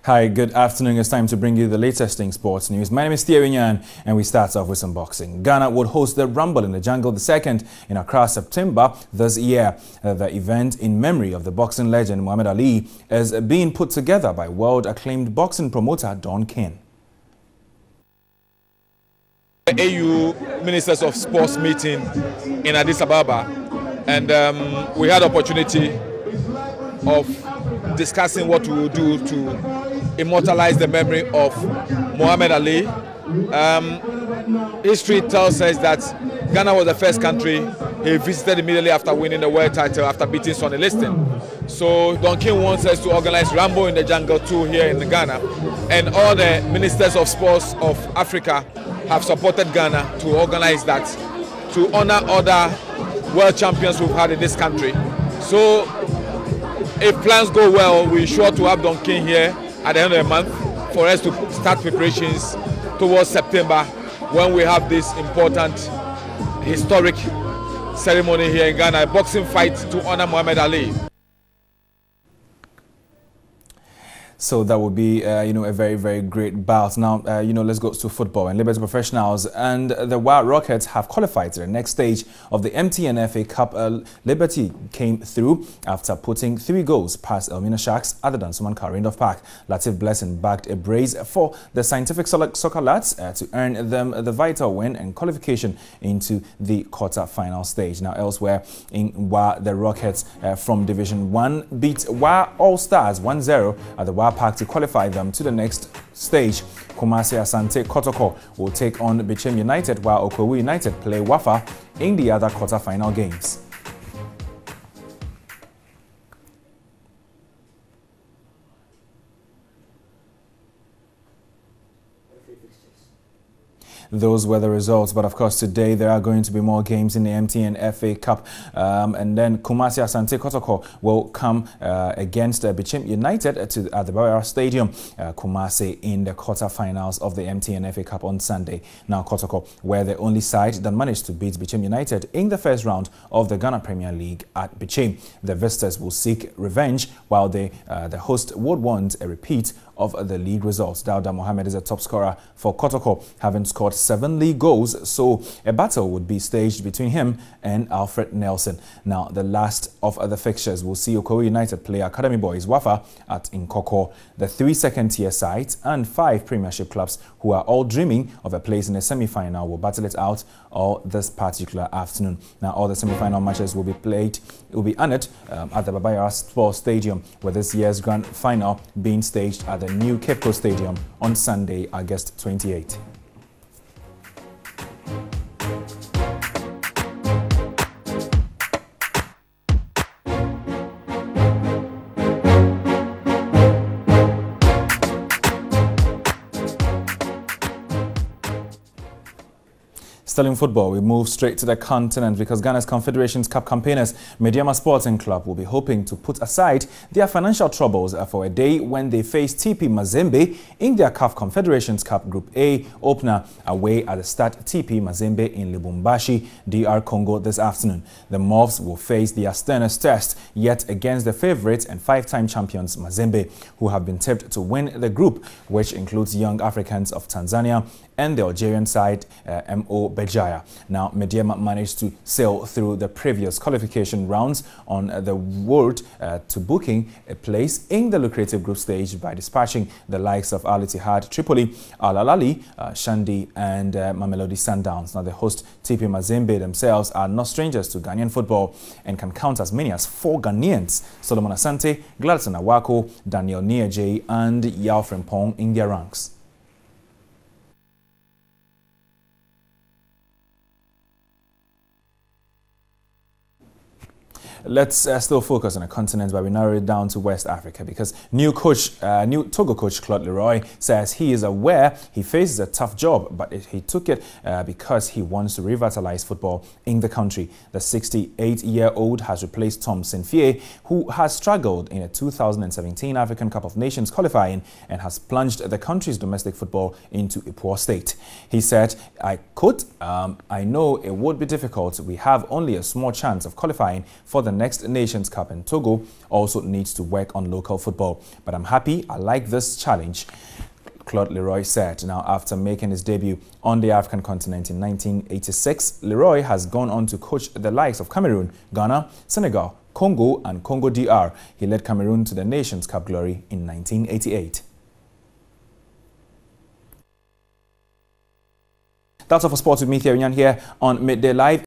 Hi, good afternoon. It's time to bring you the latest in sports news. My name is Thierry Nyan, and we start off with some boxing. Ghana would host the Rumble in the Jungle the 2nd in Accra, September this year. The event in memory of the boxing legend Muhammad Ali is being put together by world-acclaimed boxing promoter Don King. The AU Ministers of Sports meeting in Addis Ababa, and we had opportunity of discussing what we will do to immortalize the memory of Muhammad Ali. History tells us that Ghana was the first country he visited immediately after winning the world title after beating Sonny Liston. So Don King wants us to organize Rambo in the Jungle 2 here in Ghana, and all the ministers of sports of Africa have supported Ghana to organize that, to honor other world champions we've had in this country. So if plans go well, we're sure to have Don King here at the end of the month for us to start preparations towards September, when we have this important historic ceremony here in Ghana, a boxing fight to honor Muhammad Ali. So that would be, a very, very great bout. Now, let's go to football. And Liberty Professionals and the Wild Rockets have qualified to the next stage of the MTN FA Cup. Labourty came through after putting 3 goals past Elmina Sharks, other than Suman Karindov Park. Latif Blessing backed a brace for the Scientific Soccer lads to earn them the vital win and qualification into the quarter-final stage. Now, elsewhere in WA, the Rockets from Division 1 beat WA All-Stars 1-0 at the WA Park to qualify them to the next stage. Kumasi Asante Kotoko will take on Bichim United, while Okowu United play Wafa in the other quarter-final games. Those were the results, but of course today there are going to be more games in the MTN FA Cup, and then Kumasi Asante Kotoko will come against Bichim United at the Barrier Stadium, Kumasi in the quarterfinals of the MTN FA Cup on Sunday. Now Kotoko were the only side that managed to beat Bichim United in the first round of the Ghana Premier League at Bichim. The visitors will seek revenge, while the host would want a repeat of the league results. Dauda Mohammed is a top scorer for Kotoko, having scored 7 league goals, so a battle would be staged between him and Alfred Nelson. Now, the last of the fixtures will see Okowu United play Academy Boys Wafa at Nkoko. The 3 second-tier sides and 5 Premiership clubs, who are all dreaming of a place in the semi-final, will battle it out all this particular afternoon. Now, all the semi-final matches will be played, will be honored at the Babaya Sports Stadium, with this year's grand final being staged at the new Cape Coast Stadium on Sunday, August 28. Still in football, we move straight to the continent because Ghana's Confederations Cup campaigners, Mediama Sporting Club, will be hoping to put aside their financial troubles for a day when they face TP Mazembe in their CAF Confederations Cup Group A opener away at the Stade TP Mazembe in Lubumbashi, DR Congo this afternoon. The Mavs will face their sternest test yet against the favourites and 5-time champions Mazembe, who have been tipped to win the group, which includes Young Africans of Tanzania and the Algerian side MO Bejaya. Now, Mediama managed to sail through the previous qualification rounds on the road to booking a place in the lucrative group stage by dispatching the likes of Al Ittihad Tripoli, Al Ahly, Shandi and Mamelodi Sundowns. Now, the host TP Mazembe themselves are not strangers to Ghanaian football and can count as many as 4 Ghanaians: Solomon Asante, Gladson Awako, Daniel Niaje and Yao Frimpong in their ranks. Let's still focus on the continent, but we narrow it down to West Africa because new Togo coach Claude Leroy says he is aware he faces a tough job, but he took it because he wants to revitalize football in the country. The 68-year-old has replaced Tom Senfie, who has struggled in a 2017 African Cup of Nations qualifying and has plunged the country's domestic football into a poor state. He said, I know it would be difficult. We have only a small chance of qualifying for the next Nations Cup, and Togo also needs to work on local football. But I'm happy, I like this challenge, Claude Leroy said. Now, after making his debut on the African continent in 1986, Leroy has gone on to coach the likes of Cameroon, Ghana, Senegal, Congo and Congo DR. He led Cameroon to the Nations Cup glory in 1988. That's all for sports with me, Thierry Nyan, here on Midday Live.